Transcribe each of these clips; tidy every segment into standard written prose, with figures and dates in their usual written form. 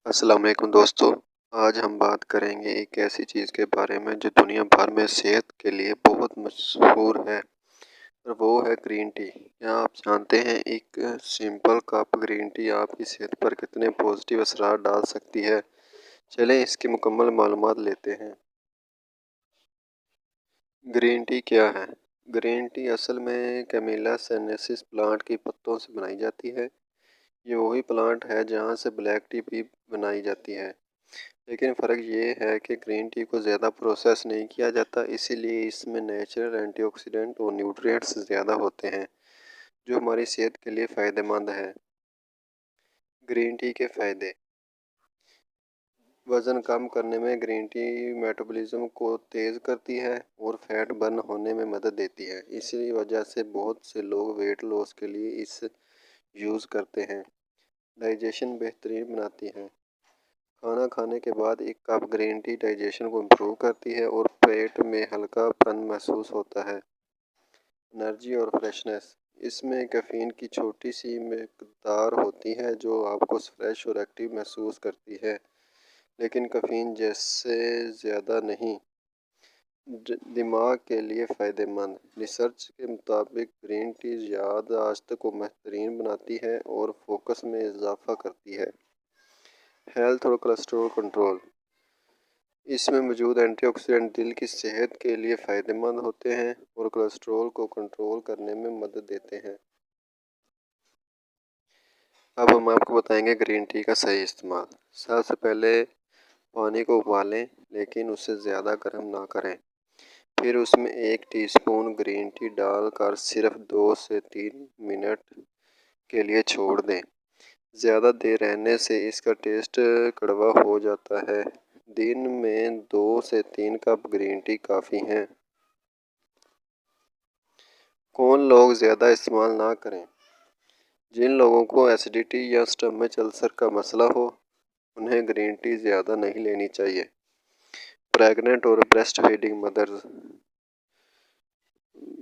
السلام علیکم دوستو، آج ہم بات کریں گے ایک ایسی چیز کے بارے میں جو دنیا بھر میں صحت کے لیے بہت مشہور ہے اور وہ ہے گرین ٹی۔ کیا آپ جانتے ہیں ایک سمپل کپ گرین ٹی آپ کی صحت پر کتنے پازیٹیو اثرات ڈال سکتی ہے؟ چلیں اس کی مکمل معلومات لیتے ہیں۔ گرین ٹی کیا ہے؟ گرین ٹی اصل میں کیمیلا سینensis پلانٹ کی پتوں سے بنائی جاتی ہے۔ یہ وہی پلانٹ ہے جہاں سے بلیک ٹی بھی بنائی جاتی ہے، لیکن فرق یہ ہے کہ گرین ٹی کو زیادہ پروسیس نہیں کیا جاتا، اسی لیے اس میں نیچرل اینٹی آکسیڈنٹ اور نیوٹرینٹس زیادہ ہوتے ہیں جو ہماری صحت کے لیے فائدہ مند ہے۔ گرین ٹی کے فائدے: وزن کم کرنے میں گرین ٹی میٹابولزم کو تیز کرتی ہے اور فیٹ برن ہونے میں مدد دیتی ہے۔ اسی وجہ سے بہت سے لوگ ویٹ لاس کے لیے اسے یوز کرتے ہیں۔ ڈائجیشن بہترین بناتی ہے: کھانا کھانے کے بعد ایک کپ گرین ٹی ڈائجیشن کو امپروو کرتی ہے اور پیٹ میں ہلکا پن محسوس ہوتا ہے۔ انرجی اور فریشنس: اس میں کیفین کی چھوٹی سی مقدار ہوتی ہے جو آپ کو فریش اور ایکٹیو محسوس کرتی ہے، لیکن کیفین جیسے زیادہ نہیں۔ دماغ کے لیے فائدہ مند: ریسرچ کے مطابق گرین ٹی یادداشت کو بہترین بناتی ہے اور فوکس میں اضافہ کرتی ہے۔ ہیلتھ اور کولیسٹرول کنٹرول: اس میں موجود اینٹی آکسیڈنٹ دل کی صحت کے لیے فائدہ مند ہوتے ہیں اور کولیسٹرول کو کنٹرول کرنے میں مدد دیتے ہیں۔ اب ہم آپ کو بتائیں گے گرین ٹی کا صحیح استعمال۔ سب سے پہلے پانی کو ابالیں، لیکن اسے زیادہ گرم نہ کریں۔ پھر اس میں 1 ٹی اسپون گرین ٹی ڈال کر صرف 2 سے 3 منٹ کے لیے چھوڑ دیں۔ زیادہ دیر رہنے سے اس کا ٹیسٹ کڑوا ہو جاتا ہے۔ دن میں 2 سے 3 کپ گرین ٹی کافی ہیں۔ کون لوگ زیادہ استعمال نہ کریں؟ جن لوگوں کو ایسیڈیٹی یا سٹمچ السر کا مسئلہ ہو، انہیں گرین ٹی زیادہ نہیں لینی چاہیے۔ پریگننٹ اور بریسٹ فیڈنگ مدرز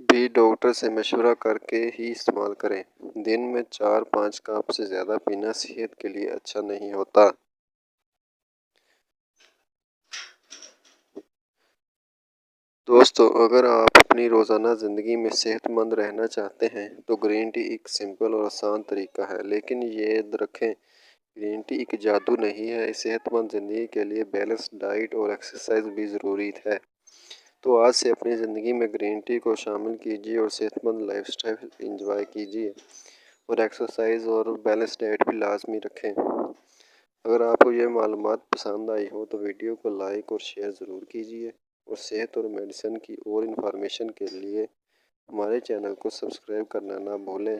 بھی ڈاکٹر سے مشورہ کر کے ہی استعمال کریں۔ دن میں 4-5 کپ سے زیادہ پینا صحت کے لیے اچھا نہیں ہوتا۔ دوستو، اگر آپ اپنی روزانہ زندگی میں صحت مند رہنا چاہتے ہیں تو گرین ٹی ایک سمپل اور آسان طریقہ ہے، لیکن یاد رکھیں گرین ٹی ایک جادو نہیں ہے۔ صحت مند زندگی کے لیے بیلنس ڈائٹ اور ایکسرسائز بھی ضروری ہے۔ تو آج سے اپنی زندگی میں گرین ٹی کو شامل کیجیے اور صحت مند لائف سٹائل انجوائے کیجیے، اور ایکسرسائز اور بیلنس ڈائٹ بھی لازمی رکھیں۔ اگر آپ کو یہ معلومات پسند آئی ہو تو ویڈیو کو لائک اور شیئر ضرور کیجیے، اور صحت اور میڈیسن کی اور انفارمیشن کے لیے ہمارے چینل کو سبسکرائب کرنا نہ بھولیں۔